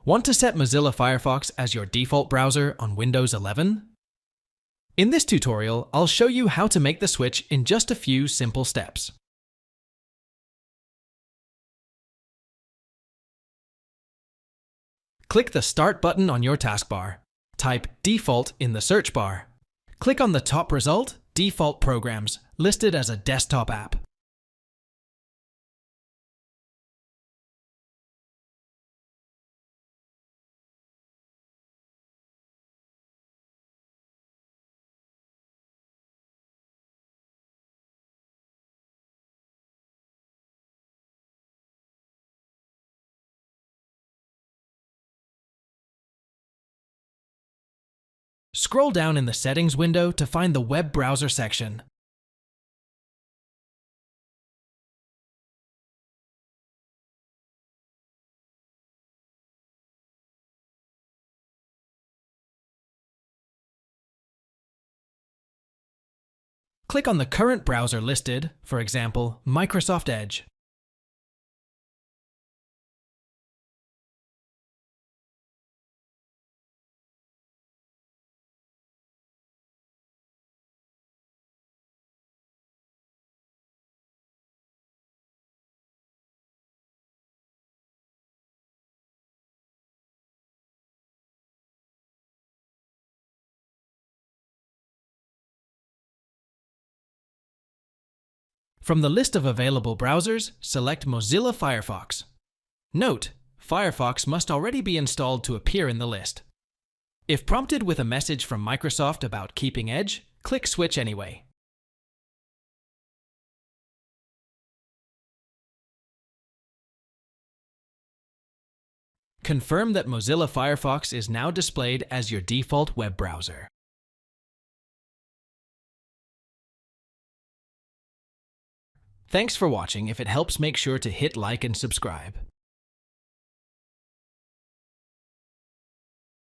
Want to set Mozilla Firefox as your default browser on Windows 11? In this tutorial, I'll show you how to make the switch in just a few simple steps. Click the Start button on your taskbar. Type Default in the search bar. Click on the top result, Default Programs, listed as a desktop app. Scroll down in the Settings window to find the Web Browser section. Click on the current browser listed, for example, Microsoft Edge. From the list of available browsers, select Mozilla Firefox. Note, Firefox must already be installed to appear in the list. If prompted with a message from Microsoft about keeping Edge, click Switch anyway. Confirm that Mozilla Firefox is now displayed as your default web browser. Thanks for watching. If it helps, make sure to hit like and subscribe.